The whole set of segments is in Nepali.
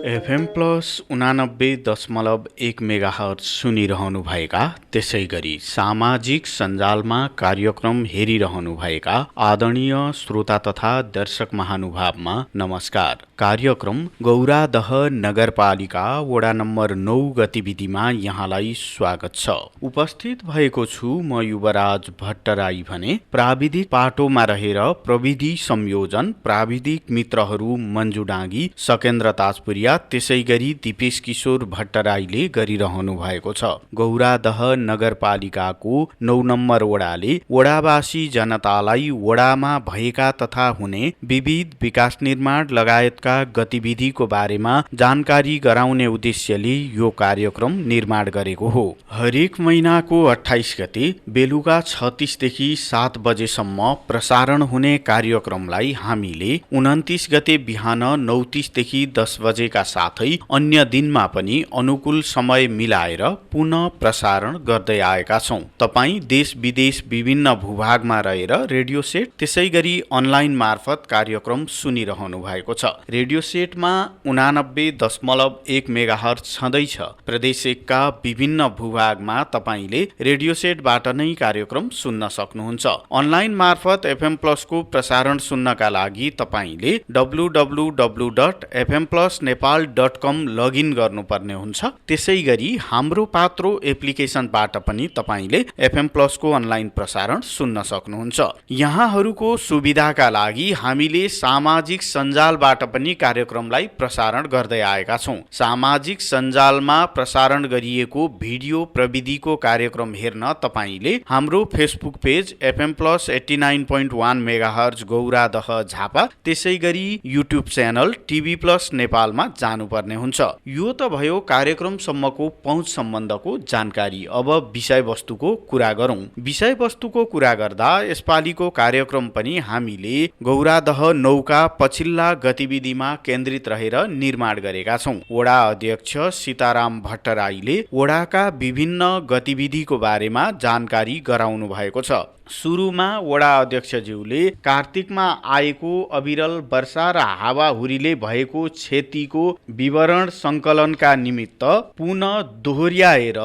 एफएम प्लस 89.1 मेगाहर्ज सुनिरहनुभएका त्यसै गरी सामाजिक सञ्जालमा कार्यक्रम हेरिरहनुभएका आदरणीय श्रोता तथा दर्शक महानुभावमा नमस्कार। कार्यक्रम गौरादह नगरपालिका वडा नम्बर 9 गतिविधिमा यहाँलाई स्वागत छ। उपस्थित भएको छु म युवराज भट्टराई भने प्राविधिक पाटोमा रहेर प्रविधि संयोजन प्राविधिक मित्रहरू मन्जु डाँगी सकेन्द्र ताजपुरिया त्यसै गरी दिपेश किशोर भट्टराईले गरिरहनु भएको छ। गौरादह नगरपालिकाको 9 नम्बर वडाले वडावासी जनतालाई वडामा भएका तथा हुने विविध विकास निर्माण लगायतका गतिविधिको बारेमा जानकारी गराउने उद्देश्यले यो कार्यक्रम निर्माण गरेको हो। हरेक महिनाको 28 गते बेलुका 36 देखि 7 बजेसम्म प्रसारण हुने कार्यक्रमलाई हामीले 29 गते बिहान 9:30 देखि 10 बजेका साथै अन्य दिनमा पनि अनुकूल समय मिलाएर पुनः प्रसारण गर्दै आएका छौं। तपाई देश विदेश विभिन्न भूभागमा रहेर रेडियो सेट त्यसै गरी अनलाइन मार्फत कार्यक्रम सुनिरहनु भएको छ। रेडियो सेटमा 89.1 मेगाहर्ज छँदैछ। प्रदेश 1 का विभिन्न भूभागमा तपाईले रेडियो सेटबाट नै कार्यक्रम सुन्न सक्नुहुन्छ। अनलाइन मार्फत एफएम प्लस को प्रसारण सुन्नका लागि तपाईले www.fmplusnepal.com लगइन गर्नुपर्ने हुन्छ। त्यसै गरी हाम्रो पात्रो एप्लिकेसनबाट पनि तपाईले एफएम प्लस को अनलाइन प्रसारण सुन्न सक्नुहुन्छ। यहाँहरूको सुविधाका लागि हामीले सामाजिक सञ्जालबाट पनि कार्यक्रमलाई प्रसारण गर्दै आएका छौं। सामाजिक सञ्जालमा प्रसारण गरिएको भिडियो प्रविधिको कार्यक्रम हेर्न तपाईले हाम्रो Facebook page FM plus 89.1 megahertz Gauradaha Jhapa त्यसै गरी युट्युब च्यानल टिभी प्लस नेपालमा जानुपर्ने हुन्छ। यो त भयो कार्यक्रमसम्मको पहुँच सम्बन्धको जानकारी। अब विषयवस्तुको कुरा गरौं। विषयवस्तुको कुरा गर्दा यसपालिको कार्यक्रम पनि हामीले गौरादह 9 का पछिल्ला गतिविधिमा केन्द्रित रहेर निर्माण गरेका छौं। वडा अध्यक्ष सीताराम भट्टराईले वडाका विभिन्न गतिविधिको बारेमा जानकारी गराउनु भएको छ। सुरुमा वडा अध्यक्षज्यूले कार्तिकमा आएको अविरल वर्षा र हावाहुरीले भएको क्षतिको विवरण संकलनका निमित्त पुनः दोहोर्याएर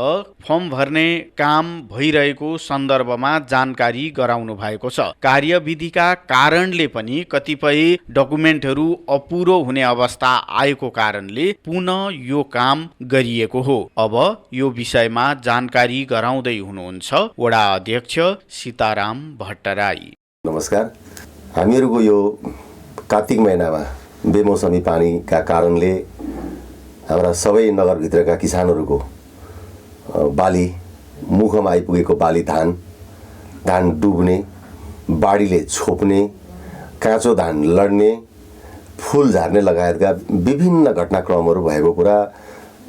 फर्म भर्ने काम भइरहेको सन्दर्भमा जानकारी गराउनु भएको छ। कार्यविधिका कारणले पनि कतिपय डकुमेन्टहरू अपुरो हुने अवस्था आएको कारणले पुनः यो काम गरिएको हो। अब यो विषयमा जानकारी गराउँदै हुनुहुन्छ वडा अध्यक्ष सीताराम भट्टराई। नमस्कार। हामीहरूको यो कार्तिक महिनामा बेमौसमी पानीका कारणले हाम्रा सबै नगरभित्रका किसानहरूको बाली मुखमा आइपुगेको बाली धान डुब्ने, बाढीले छोप्ने, काँचो धान लड्ने, फुल झार्ने लगायतका विभिन्न घटनाक्रमहरू भएको कुरा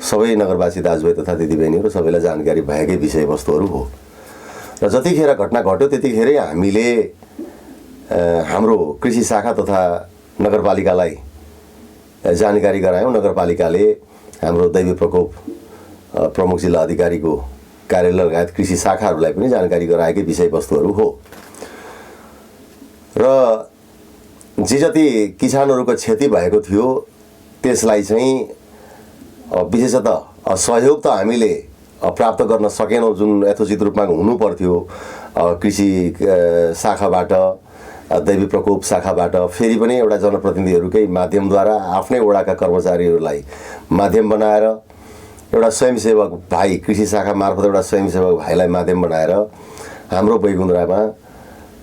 सबै नगरवासी दाजुभाइ तथा दिदीबहिनीहरू सबैलाई जानकारी भएकै विषयवस्तुहरू हो। र जतिखेर घटना घट्यो त्यतिखेरै हामीले हाम्रो कृषि शाखा तथा नगरपालिकालाई जानकारी गरायौँ। नगरपालिकाले हाम्रो दैवी प्रकोप प्रमुख जिल्ला अधिकारीको कार्यालय लगायत कृषि शाखाहरूलाई पनि जानकारी गराएकै विषयवस्तुहरू हो। र जे जति किसानहरूको क्षति भएको थियो त्यसलाई चाहिँ विशेषतः सहयोग त हामीले प्राप्त गर्न सकेनौँ, जुन यथोचित रूपमा हुनु पर्थ्यो। कृषि शाखाबाट, दैवी प्रकोप शाखाबाट, फेरि पनि एउटा जनप्रतिनिधिहरूकै माध्यमद्वारा आफ्नै वडाका कर्मचारीहरूलाई माध्यम बनाएर एउटा स्वयंसेवक भाइ, कृषि शाखा मार्फत एउटा स्वयंसेवक भाइलाई माध्यम बनाएर हाम्रो बैगुन्द्रामा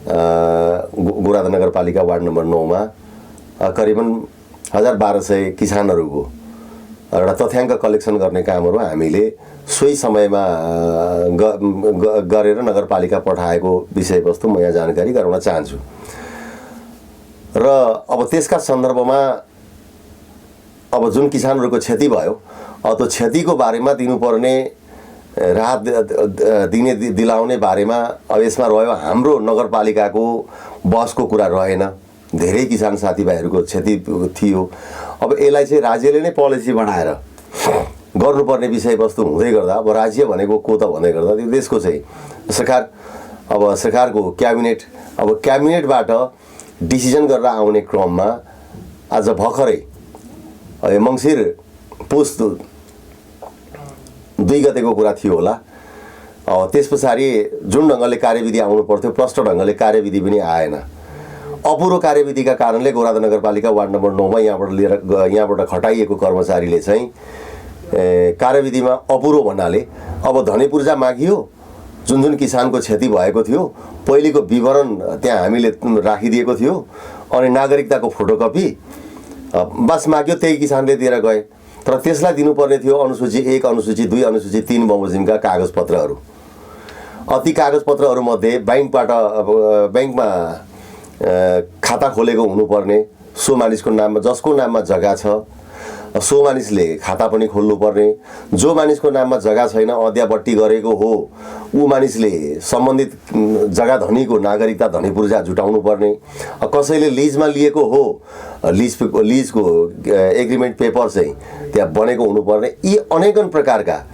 गौरादह नगरपालिका वार्ड नम्बर 9 मा करिबन 1200 किसानहरूको एउटा तथ्याङ्क कलेक्सन गर्ने कामहरू हामीले सोही समयमा गरेर नगरपालिका पठाएको विषयवस्तु म यहाँ जानकारी गराउन चाहन्छु। र अब त्यसका सन्दर्भमा अब जुन किसानहरूको क्षति भयो त्यो क्षतिको बारेमा दिनुपर्ने राहत दिलाउने बारेमा अब यसमा रह्यो हाम्रो नगरपालिकाको बसको कुरा रहेन। धेरै किसान साथीभाइहरूको क्षति थियो। अब यसलाई चाहिँ राज्यले नै पोलिसी बनाएर गर्नुपर्ने विषयवस्तु हुँदै गर्दा अब राज्य भनेको को त भन्दै गर्दा त्यो देशको चाहिँ सरकार, अब सरकारको क्याबिनेटबाट डिसिजन गरेर आउने क्रममा आज भर्खरै मङ्सिर पुस 2 गतेको कुरा थियो होला। त्यस पछाडि जुन ढङ्गले कार्यविधि आउनु पर्थ्यो प्रष्ट ढङ्गले कार्यविधि पनि आएन। अपुरो कार्यविधिका कारणले गौरादह नगरपालिका वार्ड नम्बर 9 मा यहाँबाट खटाइएको कर्मचारीले चाहिँ कार्यविधिमा अपुरो भन्नाले अब धनीपूर्जा मागियो, जुन किसानको क्षति भएको थियो पहिलेको विवरण त्यहाँ हामीले राखिदिएको थियो अनि नागरिकताको फोटोकपी बस माग्यो, त्यही किसानले दिएर गए। तर त्यसलाई दिनुपर्ने थियो अनुसूची 1, अनुसूची 2, अनुसूची 3 बमोजिमका कागजपत्रहरू। ती कागजपत्रहरूमध्ये ब्याङ्कमा खाता खोलेको हुनुपर्ने, सो मानिसको नाममा जसको नाममा जग्गा छ सो मानिसले खाता पनि खोल्नुपर्ने, जो मानिसको नाममा जग्गा छैन अद्याबट्टी गरेको हो ऊ मानिसले सम्बन्धित जग्गा धनीको नागरिकता धनीपूर्जा जुटाउनु पर्ने, कसैले लिजमा लिएको हो लिजको एग्रिमेन्ट पेपर चाहिँ त्यहाँ बनेको हुनुपर्ने। यी अनेकन प्रकारका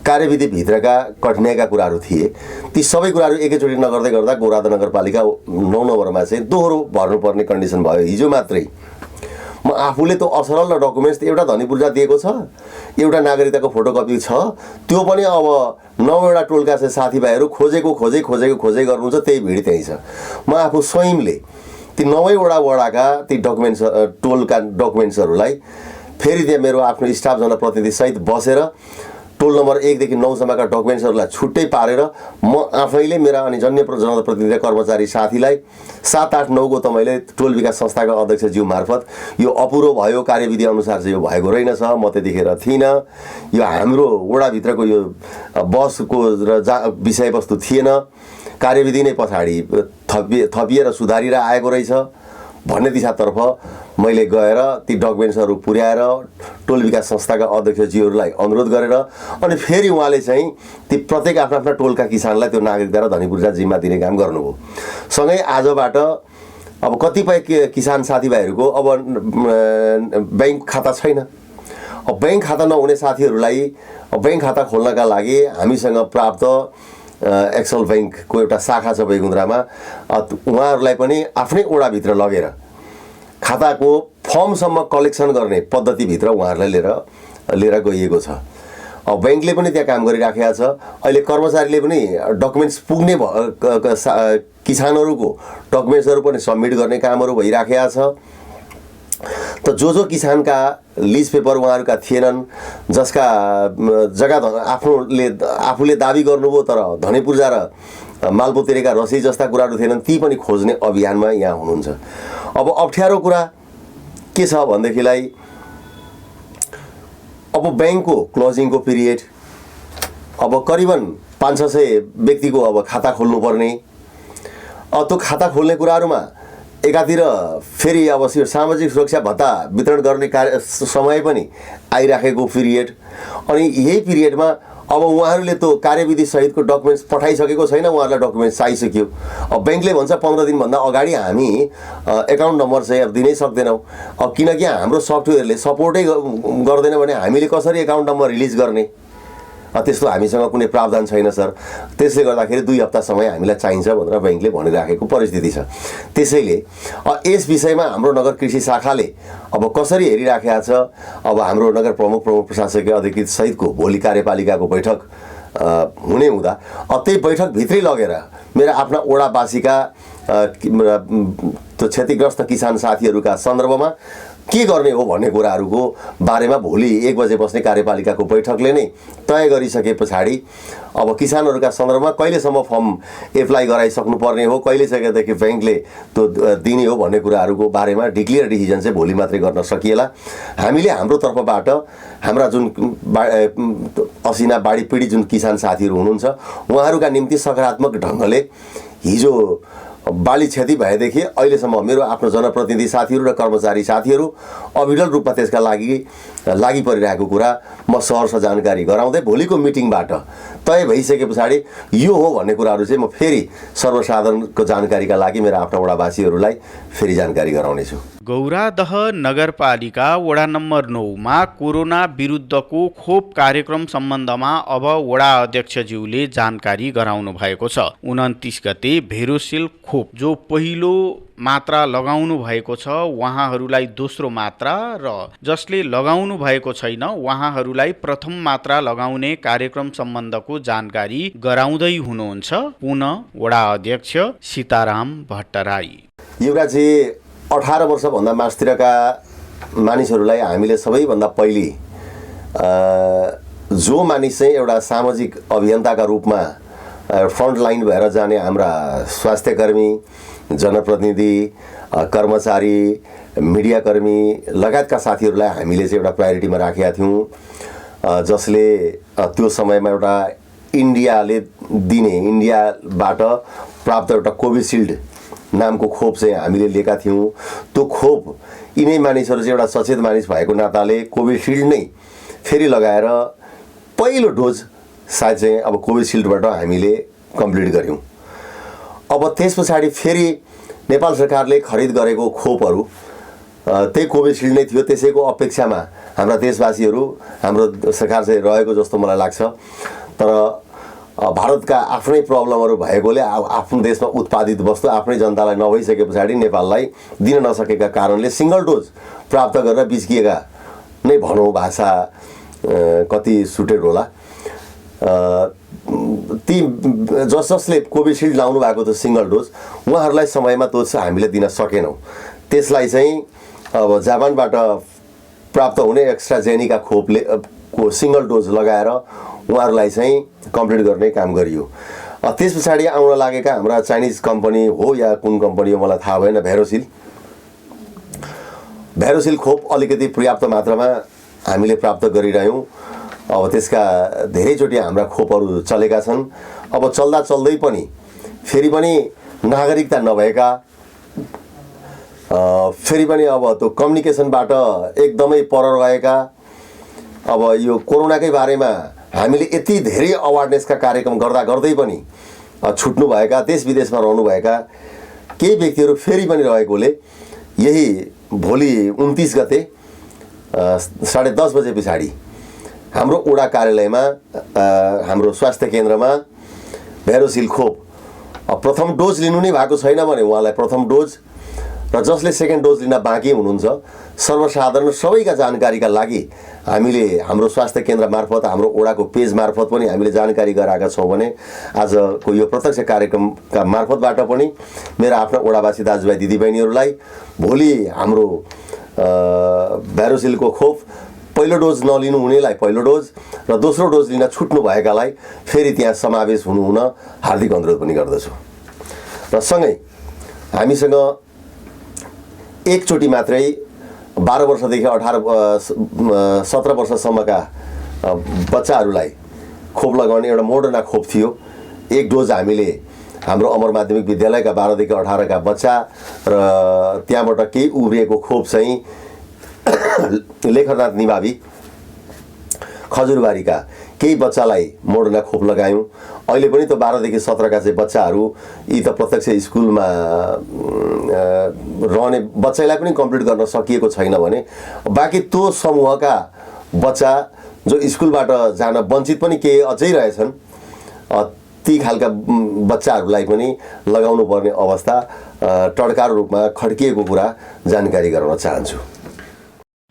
कार्यविधि भित्रका कठिनाइका कुराहरू थिए। ती सबै कुराहरू एकैचोटि नगर्दै गर्दा गौरादह नगरपालिका 9 नम्बरमा चाहिँ दोहोरो भर्नुपर्ने कन्डिसन भयो। हिजो मात्रै म आफूले त असरल डकुमेन्ट्स एउटा धनीपूर्जा दिएको छ, एउटा नागरिकताको फोटोकपी छ, त्यो पनि अब 9वटा टोलका चाहिँ साथीभाइहरू खोजेको गर्नुहुन्छ, त्यही भिड त्यही छ। म आफू स्वयंले ती 9वटा वडाका ती डकुमेन्ट्स टोलका डकुमेन्ट्सहरूलाई फेरि त्यहाँ मेरो आफ्नो स्टाफ जनप्रतिनिधि सहित बसेर टोल नम्बर 1 देखि 9 सम्मका डकुमेन्ट्सहरूलाई छुट्टै पारेर म आफैले मेरा अनि जनप्रतिनिधि कर्मचारी साथीलाई 7, 8, 9 को त मैले टोल विकास संस्थाका अध्यक्षज्यू मार्फत यो अपुरो भयो, कार्यविधि अनुसार चाहिँ यो भएको रहेनछ, म त्यतिखेर थिइनँ, यो हाम्रो वडाभित्रको यो बसको विषयवस्तु थिएन, कार्यविधि नै पछाडि थपिएर सुधारिएर आएको रहेछ भन्ने दिशातर्फ मैले गएर ती डकुमेन्ट्सहरू पुर्याएर टोल विकास संस्थाका अध्यक्षज्यूहरूलाई अनुरोध गरेर अनि फेरि उहाँले चाहिँ ती प्रत्येक आफ्ना टोलका किसानलाई त्यो नागरिकता र धनीपूर्जा जिम्मा दिने काम गर्नुभयो। सँगै आजबाट अब कतिपय किसान साथीभाइहरूको अब ब्याङ्क खाता छैन। अब ब्याङ्क खाता नहुने साथीहरूलाई ब्याङ्क खाता खोल्नका लागि हामीसँग प्राप्त एक्सल ब्याङ्कको एउटा शाखा छ बैगुन्द्रामा, उहाँहरूलाई पनि आफ्नै वडाभित्र लगेर खाताको फर्मसम्म कलेक्सन गर्ने पद्धतिभित्र उहाँहरूलाई लिएर गइएको छ। अब ब्याङ्कले पनि त्यहाँ काम गरिराखेको छ। अहिले कर्मचारीले पनि डकुमेन्ट्स पुग्ने किसानहरूको डकुमेन्ट्सहरू पनि सबमिट गर्ने कामहरू भइराखेको छ। त जो किसानका लिज पेपर उहाँहरूका थिएनन्, जसका जग्गा आफूले दाबी गर्नुभयो तर धनीपूर्जा र मालपोतेरीका रसिद जस्ता कुराहरू थिएनन्, ती पनि खोज्ने अभियानमा यहाँ हुनुहुन्छ। अब अप्ठ्यारो कुरा के छ भनेदेखिलाई अब ब्याङ्कको क्लोजिङको पिरियड, अब करिबन 500-600 व्यक्तिको अब खाता खोल्नुपर्ने, त्यो खाता खोल्ने कुराहरूमा एकातिर फेरि अब सामाजिक सुरक्षा भत्ता वितरण गर्ने समय पनि आइराखेको पिरियड, अनि यही पिरियडमा अब उहाँहरूले त्यो कार्यविधि सहितको डकुमेन्ट्स पठाइसकेको छैन, उहाँहरूलाई डकुमेन्ट्स चाहिसक्यो। अब ब्याङ्कले भन्छ 15 दिनभन्दा अगाडि हामी एकाउन्ट नम्बर चाहिँ अब दिनै सक्दैनौँ, अब किनकि हाम्रो सफ्टवेयरले सपोर्टै गर्दैन भने हामीले कसरी एकाउन्ट नम्बर रिलिज गर्ने, त्यस्तो हामीसँग कुनै प्रावधान छैन सर, त्यसले गर्दाखेरि 2 हप्ता समय हामीलाई चाहिन्छ भनेर ब्याङ्कले भनिराखेको परिस्थिति छ। त्यसैले यस विषयमा हाम्रो नगर कृषि शाखाले अब कसरी हेरिराखेको छ, अब हाम्रो नगर प्रमुख प्रशासकीय अधिकृत सहितको भोलि कार्यपालिकाको बैठक हुने हुँदा त्यही बैठकभित्रै लगेर मेरा आफ्ना वडावासीका त्यो क्षतिग्रस्त किसान साथीहरूका सन्दर्भमा के गर्ने हो भन्ने कुराहरूको बारेमा भोलि 1 बजे बस्ने कार्यपालिकाको बैठकले नै तय गरिसके पछाडि अब किसानहरूका सन्दर्भमा कहिलेसम्म फर्म एप्लाई गराइसक्नु पर्ने हो, कहिले सकेदेखि ब्याङ्कले त्यो दिने हो भन्ने कुराहरूको बारेमा डिक्लियर डिसिजन चाहिँ भोलि मात्रै गर्न सकिएला। हामीले हाम्रो तर्फबाट हाम्रा जुन असिना बाढी पीडित जुन किसान साथीहरू हुनुहुन्छ उहाँहरूका निम्ति सकारात्मक ढङ्गले हिजो बाली क्षति भएदेखि अहिलेसम्म मेरो आफ्नो जनप्रतिनिधि साथीहरू र कर्मचारी साथीहरू अविरल रूपमा त्यसका लागि परिरहेको कुरा म सहर्ष जानकारी गराउँदै भोलिको मिटिङबाट तय भइसके पछाडि यो हो भन्ने कुराहरू चाहिँ म फेरि सर्वसाधारणको जानकारीका लागि मेरा आफ्ना वडावासीहरूलाई फेरि जानकारी गराउनेछु। गौरादह नगरपालिका वडा नम्बर 9 मा कोरोना विरुद्धको खोप कार्यक्रम सम्बन्धमा अब वडा अध्यक्षज्यूले जानकारी गराउनु भएको छ। 29 गते भेरोसिल खोप जो पहिलो मात्रा लगाउनु भएको छ उहाँहरूलाई दोस्रो मात्रा र जसले लगाउनु भएको छैन उहाँहरूलाई प्रथम मात्रा लगाउने कार्यक्रम सम्बन्धको जानकारी गराउँदै हुनुहुन्छ पुनः वडा अध्यक्ष सीताराम भट्टराई। युवराजी 18 वर्षभन्दा माथितिरका मानिसहरूलाई हामीले सबैभन्दा पहिले जो मानिस चाहिँ एउटा सामाजिक अभियन्ताका रूपमा फ्रन्ट लाइन भएर जाने हाम्रा स्वास्थ्यकर्मी, जनप्रतिनिधि, कर्मचारी, मिडियाकर्मी लगायतका साथीहरूलाई हामीले चाहिँ एउटा प्रायोरिटीमा राखेका थियौँ, जसले त्यो समयमा एउटा इन्डियाबाट प्राप्त एउटा कोभिसिल्ड नामको खोप चाहिँ हामीले लिएका थियौँ। त्यो खोप यिनै मानिसहरू चाहिँ एउटा सचेत मानिस भएको नाताले कोभिसिल्ड नै फेरि लगाएर पहिलो डोज सायद चाहिँ अब कोभिसिल्डबाट हामीले कम्प्लिट गऱ्यौँ। अब त्यस पछाडि फेरि नेपाल सरकारले खरिद गरेको खोपहरू त्यही कोभिसिल्ड नै थियो। त्यसैको अपेक्षामा हाम्रा देशवासीहरू हाम्रो सरकार चाहिँ रहेको जस्तो मलाई लाग्छ। तर भारतका आफ्नै प्रब्लमहरू भएकोले आफ्नो देशमा उत्पादित वस्तु आफ्नै जनतालाई नभइसके पछाडि नेपाललाई दिन नसकेका कारणले सिङ्गल डोज प्राप्त गरेर बिच्किएका नै भनौँ, भाषा कति सुटेड होला। ती जसले कोभिसिल्ड लाउनु भएको थियो सिङ्गल डोज, उहाँहरूलाई समयमा त्यो हामीले दिन सकेनौँ। त्यसलाई चाहिँ अब जापानबाट प्राप्त हुने एक्स्ट्राजेनिका खोपले को सिङ्गल डोज लगाएर उहाँहरूलाई चाहिँ कम्प्लिट गर्ने काम गरियो। त्यस पछाडि आउन लागेका हाम्रा चाइनिज कम्पनी हो या कुन कम्पनी हो मलाई थाहा भएन, भ्यारोसिल खोप अलिकति पर्याप्त मात्रामा हामीले प्राप्त गरिरह्यौँ। अब त्यसका धेरैचोटि हाम्रा खोपहरू चलेका छन्। अब चल्दा चल्दै पनि फेरि पनि नागरिकता नभएका, फेरि पनि अब त्यो कम्युनिकेसनबाट एकदमै पर रहेका, अब यो कोरोनाकै बारेमा हामीले यति धेरै अवेरनेसका कार्यक्रम गर्दा गर्दै पनि छुट्नुभएका, देश विदेशमा रहनुभएका केही व्यक्तिहरू फेरि पनि रहेकोले यही भोलि 29 गते 10:30 बजे पछाडि हाम्रो वडा कार्यालयमा हाम्रो स्वास्थ्य केन्द्रमा भ्यारोसिल खोप प्रथम डोज लिनु नै भएको छैन भने उहाँलाई प्रथम डोज र जसले सेकेन्ड डोज लिन बाँकी हुनुहुन्छ सर्वसाधारण सबैका जानकारीका लागि हामीले हाम्रो स्वास्थ्य केन्द्र मार्फत हाम्रो वडाको पेज मार्फत पनि हामीले जानकारी गराएका छौँ भने आजको यो प्रत्यक्ष कार्यक्रमका मार्फतबाट पनि मेरा आफ्ना वडावासी दाजुभाइ दिदीबहिनीहरूलाई भोलि हाम्रो भ्यारोसिलको खोप पहिलो डोज नलिनु हुनेलाई पहिलो डोज र दोस्रो डोज लिन छुट्नु भएकालाई फेरि त्यहाँ समावेश हुन हार्दिक अनुरोध पनि गर्दछु। र सँगै हामीसँग एकचोटि मात्रै 12 वर्षदेखि 17 वर्षसम्मका बच्चाहरूलाई खोप लगाउने एउटा मोडर्ना खोप थियो। एक डोज हामीले हाम्रो अमर माध्यमिक विद्यालयका 12 देखि 18 का बच्चा र त्यहाँबाट केही उब्रिएको खोप चाहिँ लेखनाथ निभावी खजुरबारीका केही बच्चालाई मोडर्ना खोप लगायौँ। अहिले पनि त 12 देखि 17 का चाहिँ बच्चाहरू यी त प्रत्यक्ष स्कुलमा रहने बच्चालाई पनि कम्प्लिट गर्न सकिएको छैन भने बाँकी त्यो समूहका बच्चा जो स्कुलबाट जान वञ्चित पनि केही अझै रहेछन्, ती खालका बच्चाहरूलाई पनि लगाउनु पर्ने अवस्था टड्कारो रूपमा खड्किएको कुरा जानकारी गराउन चाहन्छु।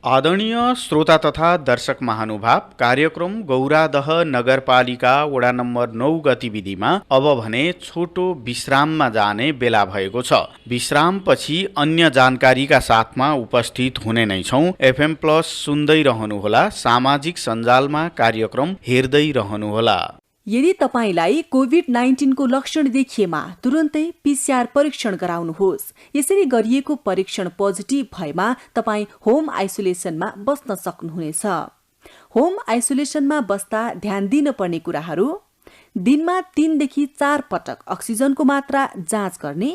आदरणीय श्रोता तथा दर्शक महानुभाव, कार्यक्रम गौरादह नगरपालिका वडा नम्बर 9 गतिविधिमा अब भने छोटो विश्राममा जाने बेला भएको छ। विश्रामपछि अन्य जानकारीका साथमा उपस्थित हुने नै छौँ। FM प्लस सुन्दै रहनुहोला, सामाजिक सञ्जालमा कार्यक्रम हेर्दै रहनुहोला। यदि तपाईलाई कोभिड-19 को लक्षण देखिएमा तुरुन्तै PCR परीक्षण गराउनुहोस्। यसरी गरिएको परीक्षण पोजिटिभ भएमा तपाईँ होम आइसोलेसनमा बस्न सक्नुहुनेछ। होम आइसोलेसनमा बस्दा ध्यान दिनुपर्ने कुराहरू: दिनमा 3 देखि 4 पटक अक्सिजनको मात्रा जाँच गर्ने,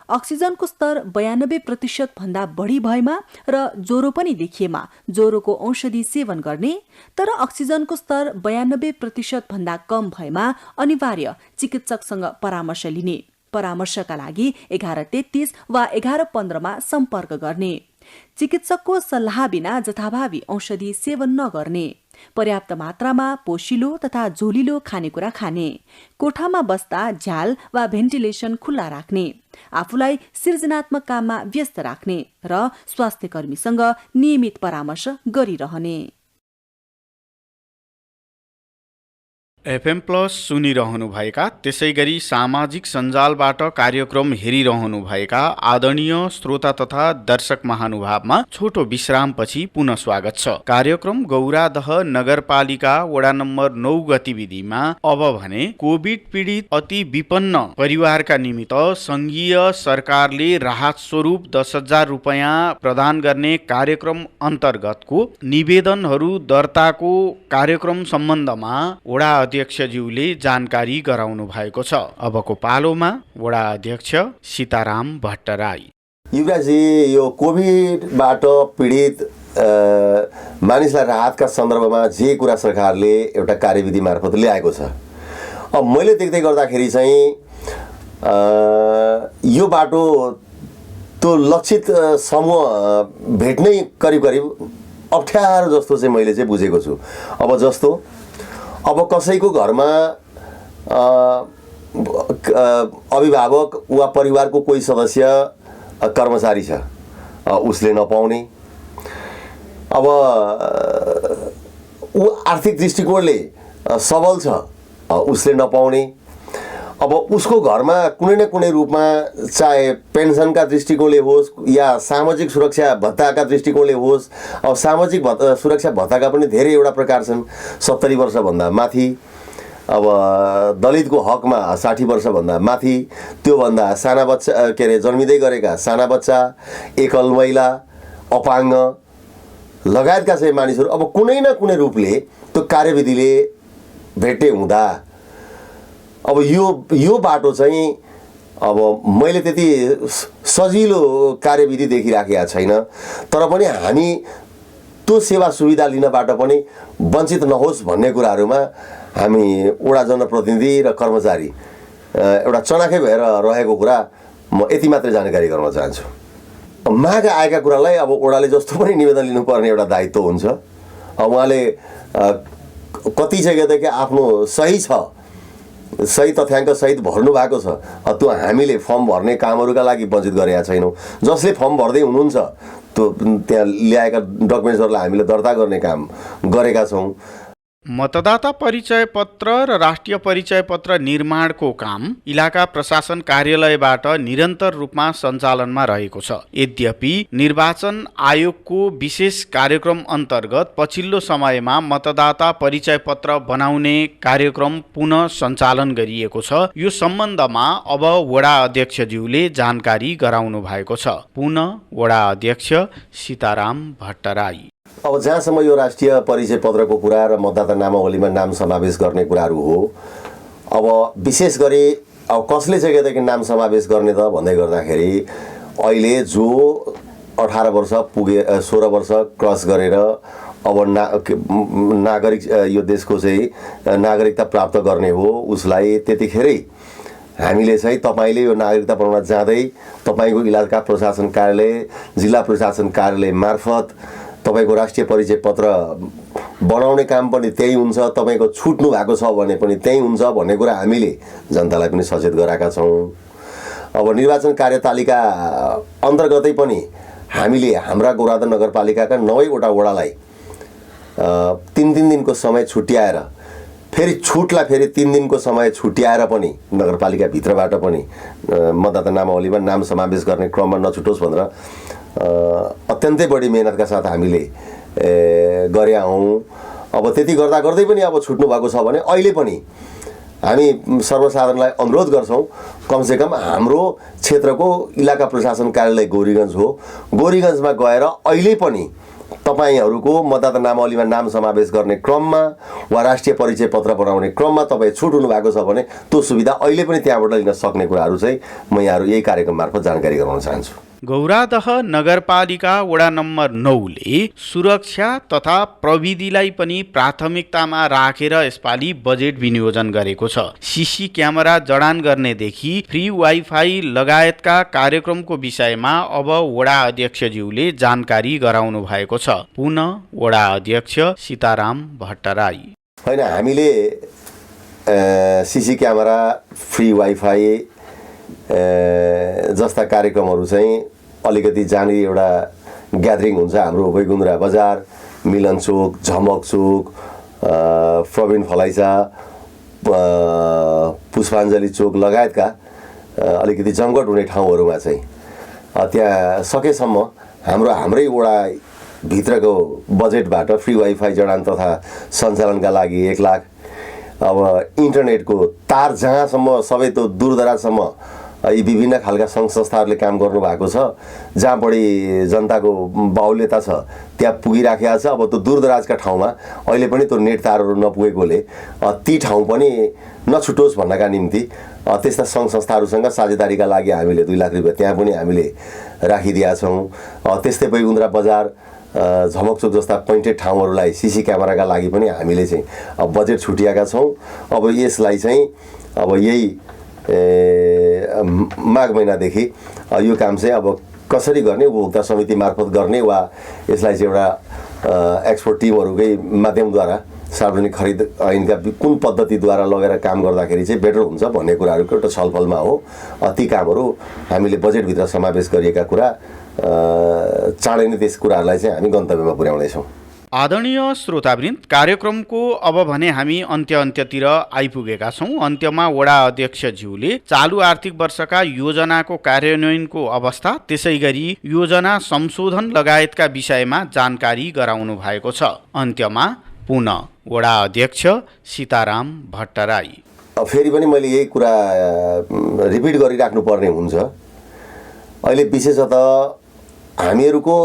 अक्सिजनको स्तर 92% भन्दा बढी भएमा र ज्वरो पनि देखिएमा ज्वरोको औषधि सेवन गर्ने, तर अक्सिजनको स्तर 92% भन्दा कम भएमा अनिवार्य चिकित्सकसँग परामर्श लिने। परामर्शका लागि 1133 वा 1115 मा सम्पर्क गर्ने। चिकित्सकको सल्लाह बिना जथाभावी औषधि सेवन नगर्ने। पर्याप्त मात्रामा पोसिलो तथा झोलिलो खानेकुरा खाने, कोठामा बस्दा झ्याल वा भेन्टिलेसन खुल्ला राख्ने, आफूलाई सृजनात्मक काममा व्यस्त राख्ने र स्वास्थ्यकर्मीसँग नियमित परामर्श गरिरहने। FM प्लस सुनिरहनुभएका, त्यसै गरी सामाजिक सञ्जालबाट कार्यक्रम हेरिरहनुभएका आदरणीय श्रोता तथा दर्शक महानुभावमा छोटो विश्रामपछि पुनः स्वागत छ। कार्यक्रम गौरादह नगरपालिका वडा नम्बर 9 गतिविधिमा अब भने कोभिड पीडित अति विपन्न परिवारका निमित्त संघीय सरकारले राहत स्वरूप 10,000 रुपैयाँ प्रदान गर्ने कार्यक्रम अन्तर्गतको निवेदनहरू दर्ताको कार्यक्रम सम्बन्धमा वडा अध्यक्षज्यूले जानकारी गराउनु भएको छ। अबको पालोमा वडा अध्यक्ष सीताराम भट्टराई। युवराजी, यो कोभिडबाट पीडित मानिसलाई राहतका सन्दर्भमा जे कुरा सरकारले एउटा कार्यविधि मार्फत ल्याएको छ, अब मैले देख्दै गर्दाखेरि चाहिँ यो बाटो त्यो लक्षित समूह भेट्नै करिब करिब अप्ठ्यारो जस्तो चाहिँ मैले चाहिँ बुझेको छु। अब कसैको घरमा अभिभावक वा परिवारको कोही सदस्य कर्मचारी छ, उसले नपाउने, अब ऊ आर्थिक दृष्टिकोणले सबल छ, उसले नपाउने, अब उसको घरमा कुनै न कुनै रूपमा चाहे पेन्सनका दृष्टिकोणले होस् या सामाजिक सुरक्षा भत्ताका दृष्टिकोणले होस्, अब सामाजिक सुरक्षा भत्ताका पनि धेरैवटा प्रकार छन्। 70 वर्षभन्दा माथि, अब दलितको हकमा 60 वर्षभन्दा माथि, त्योभन्दा साना बच्चा के अरे जन्मिँदै गरेका साना बच्चा, एकल महिला, अपाङ्ग लगायतका चाहिँ मानिसहरू अब कुनै न कुनै रूपले त्यो कार्यविधिले भेट्टे हुँदा अब यो बाटो चाहिँ अब मैले त्यति सजिलो कार्यविधि देखिराखेका छैन। तर पनि हामी त्यो सेवा सुविधा लिनबाट पनि वञ्चित नहोस् भन्ने कुराहरूमा हामी वडा जनप्रतिनिधि र कर्मचारी एउटा चनाखै भएर रहेको कुरा म यति मात्रै जानकारी गराउन चाहन्छु। माग आएका कुरालाई अब वडाले जस्तो पनि निवेदन लिनुपर्ने एउटा दायित्व हुन्छ। उहाँले कति जग्गादेखि आफ्नो सही तथ्याङ्क सहित भर्नु भएको छ, त्यो हामीले फर्म भर्ने कामहरूका लागि वञ्चित गरेका छैनौँ। जसले फर्म भर्दै हुनुहुन्छ त्यो त्यहाँ ल्याएका डकुमेन्ट्सहरूलाई हामीले दर्ता गर्ने काम गरेका छौँ। मतदाता परिचय पत्र र राष्ट्रिय परिचय पत्र निर्माणको काम इलाका प्रशासन कार्यालयबाट निरन्तर रूपमा सञ्चालनमा रहेको छ। यद्यपि निर्वाचन आयोगको विशेष कार्यक्रम अन्तर्गत पछिल्लो समयमा मतदाता परिचय पत्र बनाउने कार्यक्रम पुनः सञ्चालन गरिएको छ। यो सम्बन्धमा अब वडा अध्यक्षज्यूले जानकारी गराउनु भएको छ। पुनः वडा अध्यक्ष सीताराम भट्टराई। अब जहाँसम्म यो राष्ट्रिय परिचय पत्रको कुरा र मतदाता नामावलीमा नाम समावेश गर्ने कुराहरू हो, अब विशेष गरी अब कसले चाहिँ केदेखि नाम समावेश गर्ने त भन्दै गर्दाखेरि अहिले जो 18 वर्ष पुगे 16 वर्ष क्रस गरेर अब नागरिक यो देशको चाहिँ नागरिकता प्राप्त गर्ने हो, उसलाई त्यतिखेरै हामीले चाहिँ तपाईँले यो नागरिकता बनाउन जाँदै तपाईँको इलाका प्रशासन कार्यालय, जिल्ला प्रशासन कार्यालय मार्फत तपाईँको राष्ट्रिय परिचय पत्र बनाउने काम पनि त्यही हुन्छ, तपाईँको छुट्नु भएको छ भने पनि त्यही हुन्छ भन्ने कुरा हामीले जनतालाई पनि सचेत गराएका छौँ। अब निर्वाचन कार्यतालिका अन्तर्गतै पनि हामीले हाम्रा गौरादह नगरपालिकाका 9वटा वडालाई 3-3 दिनको समय छुट्याएर फेरि छुटलाई फेरि 3 दिनको समय छुट्याएर पनि नगरपालिकाभित्रबाट पनि मतदाता नामावलीमा नाम समावेश गर्ने क्रममा नछुटोस् भनेर अत्यन्तै बढी मेहनतका साथ हामीले गरे हौँ। अब त्यति गर्दा गर्दै पनि अब छुट्नु भएको छ भने अहिले पनि हामी सर्वसाधारणलाई अनुरोध गर्छौँ, कमसेकम हाम्रो क्षेत्रको इलाका प्रशासन कार्यालय गौरीगञ्ज हो, गौरीगञ्जमा गएर अहिले पनि तपाईहरूको मतदाता नामावलीमा नाम समावेश गर्ने क्रममा वा राष्ट्रिय परिचय पत्र बनाउने क्रममा तपाईँ छुट हुनु भएको छ भने त्यो सुविधा अहिले पनि त्यहाँबाट लिन सक्ने कुराहरू चाहिँ म यहाँहरू यही कार्यक्रम मार्फत जानकारी गराउन चाहन्छु। गौरादह नगरपालिका वडा नम्बर 9ले सुरक्षा तथा प्रविधिलाई पनि प्राथमिकतामा राखेर यसपालि बजेट विनियोजन गरेको छ। सीसी क्यामेरा जडान गर्नेदेखि फ्री वाइफाई लगायतका कार्यक्रमको विषयमा अब वडा अध्यक्षज्यूले जानकारी गराउनु भएको छ। पुनः वडा अध्यक्ष सीताराम भट्टराई। होइन, हामीले सीसी क्यामेरा, फ्री वाइफाई जस्ता कार्यक्रमहरू चाहिँ अलिकति जहाँनिर एउटा ग्यादरिङ हुन्छ, हाम्रो बैगुन्द्रा बजार, मिलन चोक, झमक चोक, प्रवीण फलाइचा, पुष्पाञ्जली चोक लगायतका अलिकति जमघट हुने ठाउँहरूमा चाहिँ त्यहाँ सकेसम्म हाम्रै वडा भित्रको बजेटबाट फ्री वाइफाई जडान तथा सञ्चालनका लागि 1 लाख, अब इन्टरनेटको तार जहाँसम्म सबै त्यो दूरदराजसम्म यी विभिन्न खालका सङ्घ संस्थाहरूले काम गर्नुभएको छ, जहाँ बढी जनताको बाहुल्यता छ त्यहाँ पुगिराखेको छ। अब त्यो दूरदराजका ठाउँमा अहिले पनि त्यो नेट तारहरू नपुगेकोले ती ठाउँ पनि नछुटोस् भन्नका निम्ति त्यस्ता सङ्घ संस्थाहरूसँग साझेदारीका लागि हामीले 2 लाख रुपियाँ त्यहाँ पनि हामीले राखिदिएका छौँ। त्यस्तै बैगुन्द्रा बजार, झमक चोक जस्ता पोइन्टेड ठाउँहरूलाई सीसी क्यामेराका लागि पनि हामीले चाहिँ बजेट छुट्याएका छौँ। अब यसलाई चाहिँ अब यही माघ महिनादेखि यो काम चाहिँ अब कसरी गर्ने, उपभोक्ता समिति मार्फत गर्ने वा यसलाई चाहिँ एउटा एक्सपर्ट टिमहरूकै माध्यमद्वारा सार्वजनिक खरिद ऐनका कुन पद्धतिद्वारा लगेर काम गर्दाखेरि चाहिँ बेटर हुन्छ भन्ने कुराहरूको एउटा छलफलमा हो। ती कामहरू हामीले बजेटभित्र समावेश गरिएका कुरा चाँडै नै त्यस कुराहरूलाई चाहिँ हामी गन्तव्यमा पुर्याउनेछौँ। आदरणीय श्रोतावृन्द, कार्यक्रमको अब भने हामी अन्त्यतिर आइपुगेका छौँ। अन्त्यमा वडा अध्यक्षज्यूले चालु आर्थिक वर्षका योजनाको कार्यान्वयनको अवस्था, त्यसै गरी योजना संशोधन लगायतका विषयमा जानकारी गराउनु भएको छ। अन्त्यमा पुनः वडा अध्यक्ष सीताराम भट्टराई। फेरि पनि मैले यही कुरा रिपिट गरिराख्नु पर्ने हुन्छ। अहिले विशेषतः हामीहरूको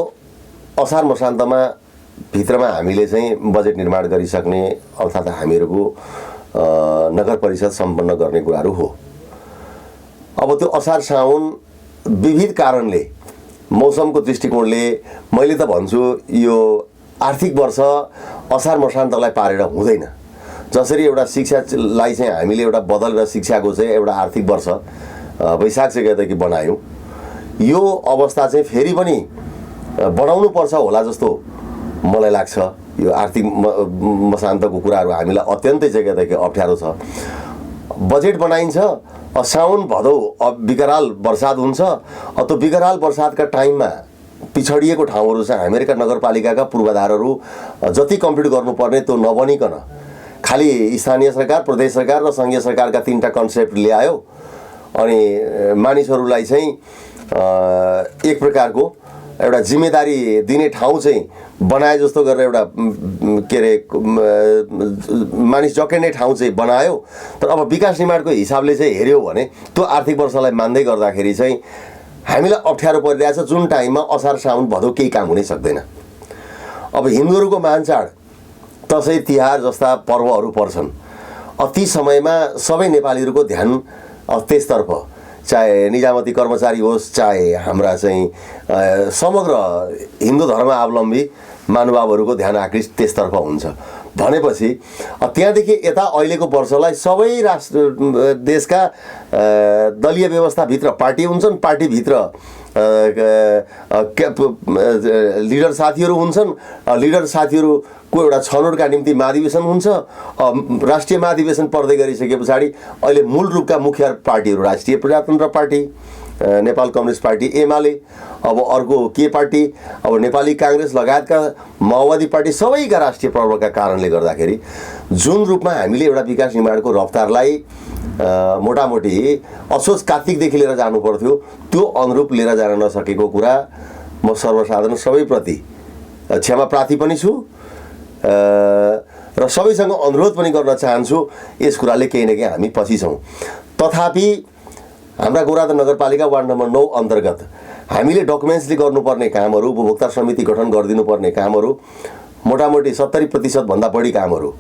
असार मसान्तमा भित्रमा हामीले चाहिँ बजेट निर्माण गरिसक्ने अर्थात् हामीहरूको नगर परिषद सम्पन्न गर्ने कुराहरू हो। अब त्यो असार साउन विविध कारणले, मौसमको दृष्टिकोणले मैले त भन्छु यो आर्थिक वर्ष असार मसान्तलाई पारेर हुँदैन। जसरी एउटा शिक्षालाई चाहिँ हामीले एउटा बदल र शिक्षाको चाहिँ एउटा आर्थिक वर्ष वैशाख से गएदेखि बनायौँ, यो अवस्था चाहिँ फेरि पनि बढाउनु पर्छ होला जस्तो मलाई लाग्छ। यो आर्थिक मसान्तको कुराहरू हामीलाई अत्यन्तै जग्गादेखि अप्ठ्यारो छ। बजेट बनाइन्छ, साउन भदौ विकराल बर्सात हुन्छ। त्यो विकराल बर्सातका टाइममा पिछडिएको ठाउँहरू चाहिँ हामीहरूका नगरपालिकाका पूर्वाधारहरू जति कम्प्लिट गर्नुपर्ने त्यो नबनिकन खालि स्थानीय सरकार, प्रदेश सरकार र सङ्घीय सरकारका 3टा कन्सेप्ट ल्यायो अनि मानिसहरूलाई चाहिँ एक प्रकारको एउटा जिम्मेदारी दिने ठाउँ चाहिँ बनाए जस्तो गरेर एउटा के अरे मानिस जक्रिने ठाउँ चाहिँ बनायो। तर अब विकास निर्माणको हिसाबले चाहिँ हेऱ्यो भने त्यो आर्थिक वर्षलाई मान्दै गर्दाखेरि चाहिँ हामीलाई अप्ठ्यारो परिरहेछ। जुन टाइममा असार साउन भदौ केही काम हुनै सक्दैन। अब हिन्दूहरूको महान चाड दसैँ तिहार जस्ता पर्वहरू पर्छन्। ती समयमा सबै नेपालीहरूको ध्यान त्यसतर्फ, चाहे निजामती कर्मचारी होस्, चाहे हाम्रा चाहिँ समग्र हिन्दू धर्मावलम्बी महानुभावहरूको ध्यान आकृष्ट त्यसतर्फ हुन्छ। भनेपछि त्यहाँदेखि यता अहिलेको वर्षलाई सबै राष्ट्र देशका दलीय व्यवस्थाभित्र पार्टी हुन्छन्, पार्टीभित्र लिडर साथीहरू हुन्छन्, लिडर साथीहरूको एउटा छनौटका निम्ति महाधिवेशन हुन्छ। राष्ट्रिय महाधिवेशन पर्दै गरिसके पछाडि अहिले मूल रूपका मुख्य पार्टीहरू Rastriya Prajatantra party, Nepal communist party UML, अब अर्को के पार्टी, अब नेपाली काङ्ग्रेस लगायतका माओवादी पार्टी सबैका राष्ट्रिय पर्वका कारणले गर्दाखेरि जुन रूपमा हामीले एउटा विकास निर्माणको रफ्तारलाई मोटामोटी असोज कार्तिकदेखि लिएर जानु पर्थ्यो त्यो अनुरूप लिएर जान नसकेको कुरा म सर्वसाधारण सबैप्रति क्षमा प्रार्थी पनि छु र सबैसँग अनुरोध पनि गर्न चाहन्छु। यस कुराले केही न केही हामी पछि छौँ। तथापि हाम्रा गौरादह नगरपालिका वार्ड नम्बर 9 अन्तर्गत हामीले डकुमेन्ट्सले गर्नुपर्ने कामहरू, उपभोक्ता समिति गठन गरिदिनुपर्ने कामहरू, मोटामोटी 70% भन्दा बढी कामहरू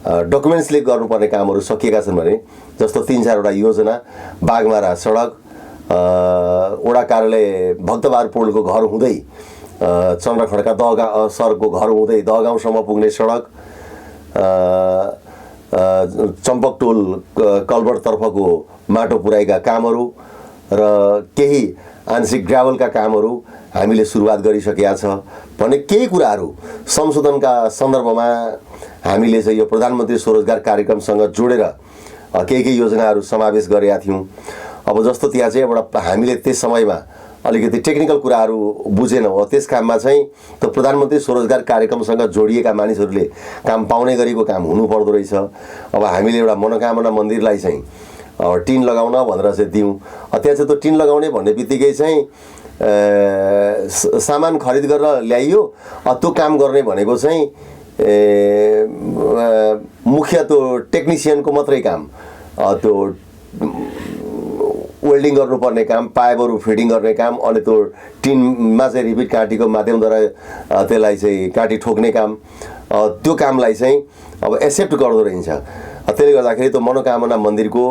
डकुमेन्ट्सले गर्नुपर्ने कामहरू सकिएका छन् भने जस्तो 3-4 वटा योजना, बागमारा सडक, वडा कार्यालय भक्तबहादुर पौडेलको घर हुँदै चन्द्र खड्का दहगाउँ सरको घर हुँदै दहगाउँसम्म पुग्ने सडक, चम्पकटोल कलबरतर्फको माटो पुर्याइका कामहरू र केही आंशिक ग्राभलका कामहरू हामीले सुरुवात गरिसकेका छ भने केही कुराहरू संशोधनका सन्दर्भमा हामीले चाहिँ यो प्रधानमन्त्री स्वरोजगार कार्यक्रमसँग जोडेर केही योजनाहरू समावेश गरेका थियौँ। अब जस्तो त्यहाँ चाहिँ एउटा हामीले त्यस समयमा अलिकति टेक्निकल कुराहरू बुझेनौँ। त्यस काममा चाहिँ त्यो प्रधानमन्त्री स्वरोजगार कार्यक्रमसँग जोडिएका मानिसहरूले काम पाउने गरेको काम हुनुपर्दो रहेछ। अब हामीले एउटा मनोकामना मन्दिरलाई चाहिँ टिन लगाउन भनेर चाहिँ दियौँ। त्यहाँ चाहिँ त्यो टिन लगाउने भन्ने बित्तिकै चाहिँ सामान खरिद गरेर ल्याइयो। त्यो काम गर्ने भनेको चाहिँ मुख्य त्यो टेक्निसियनको मात्रै काम, त्यो वेल्डिङ गर्नुपर्ने काम, पाइपहरू फिडिङ गर्ने काम, अनि त्यो टिनमा चाहिँ रिपिट काँटीको माध्यमद्वारा त्यसलाई चाहिँ काँटी ठोक्ने काम, त्यो कामलाई चाहिँ अब एक्सेप्ट गर्दो रहेछ। त्यसले गर्दाखेरि त्यो मनोकामना मन्दिरको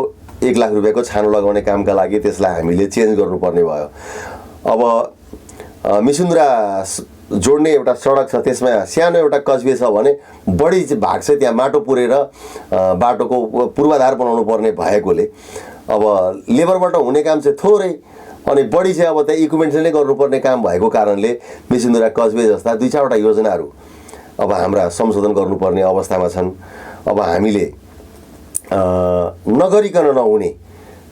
1 लाख रुपियाँको छानो लगाउने कामका लागि त्यसलाई हामीले चेन्ज गर्नुपर्ने भयो। अब मिसुन्द्रा जोड्ने एउटा सडक छ, त्यसमा सानो एउटा कस्बे छ भने बढी भाग चाहिँ त्यहाँ माटो पुरेर बाटोको पूर्वाधार बनाउनु पर्ने भएकोले अब लेबरबाट हुने काम चाहिँ थोरै, अनि बढी चाहिँ अब त्यहाँ इक्विपमेन्टले नै गर्नुपर्ने काम भएको कारणले मिसुन्द्रा कस्बे जस्ता 2-4वटा योजनाहरू अब हाम्रा संशोधन गर्नुपर्ने अवस्थामा छन्। अब हामीले नगरिकन नहुने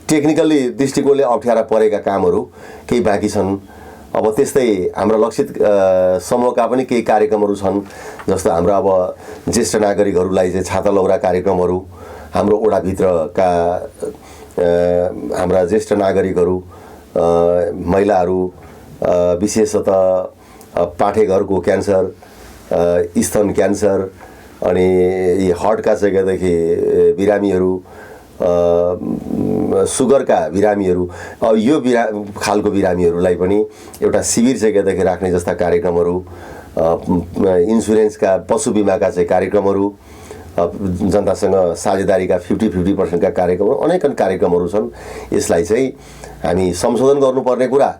टेक्निकली दृष्टिकोणले अप्ठ्यारा परेका कामहरू केही बाँकी छन्। अब त्यस्तै हाम्रा लक्षित समूहका पनि केही कार्यक्रमहरू छन्। जस्तो हाम्रो अब ज्येष्ठ नागरिकहरूलाई चाहिँ छाता लौरा कार्यक्रमहरू, हाम्रो ओडाभित्रका हाम्रा ज्येष्ठ नागरिकहरू, महिलाहरू, विशेषतः पाठेघरको क्यान्सर, स्तन क्यान्सर, अनि यी हार्टका चाहिँ गएदेखि बिरामीहरू, सुगरका बिरामीहरू, यो खालको बिरामीहरूलाई पनि एउटा शिविर चाहिँ गएदेखि राख्ने जस्ता कार्यक्रमहरू, इन्सुरेन्सका पशु बिमाका चाहिँ कार्यक्रमहरू, जनतासँग साझेदारीका 50-50% का कार्यक्रमहरू, अनेक कार्यक्रमहरू छन्। यसलाई चाहिँ हामी संशोधन गर्नुपर्ने कुरा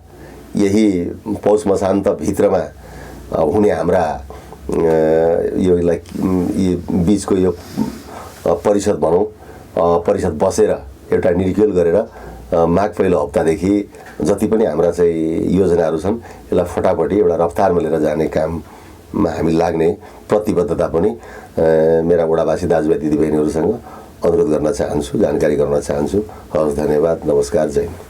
यही पौष मसान्तभित्रमा हुने हाम्रा यो बिचको यो परिषद भनौँ, परिषद बसेर एउटा निर्क्युल गरेर माघ पहिलो हप्तादेखि जति पनि हाम्रा चाहिँ योजनाहरू छन् यसलाई फटाफटी एउटा रफ्तारमा लिएर जाने काममा हामी लाग्ने प्रतिबद्धता पनि मेरा वडावासी दाजुभाइ दिदीबहिनीहरूसँग अनुरोध गर्न चाहन्छु, जानकारी गराउन चाहन्छु। हवस्, धन्यवाद, नमस्कार, जय हिन्द।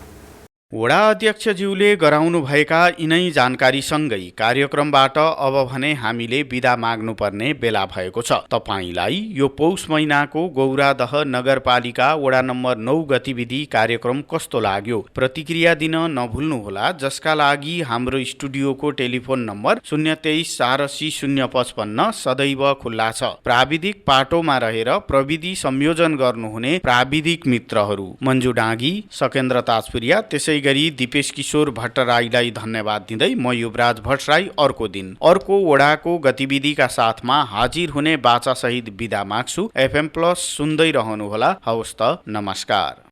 वडा अध्यक्षज्यूले गराउनुभएका यिनै जानकारीसँगै कार्यक्रमबाट अब भने हामीले बिदा माग्नुपर्ने बेला भएको छ। तपाईलाई यो पौष महिनाको गौरादह नगरपालिका वडा नम्बर 9 गतिविधि कार्यक्रम कस्तो लाग्यो प्रतिक्रिया दिन नभुल्नुहोला, जसका लागि हाम्रो स्टुडियोको टेलिफोन नम्बर 023 480 055 सदैव खुल्ला छ। प्राविधिक पाटोमा रहेर प्रविधि संयोजन गर्नुहुने प्राविधिक मित्रहरू मन्जु डाँगी, सकेन्द्र ताजपुरिया, त्यसै गरी दिपेश किशोर भट्टराईलाई धन्यवाद दिँदै म युवराज भट्टराई अर्को दिन अर्को वडाको गतिविधिका साथमा हाजिर हुने बाचा सहित बिदा माग्छु। FM+ सुन्दै रहनुहोला। हवस् त, नमस्कार।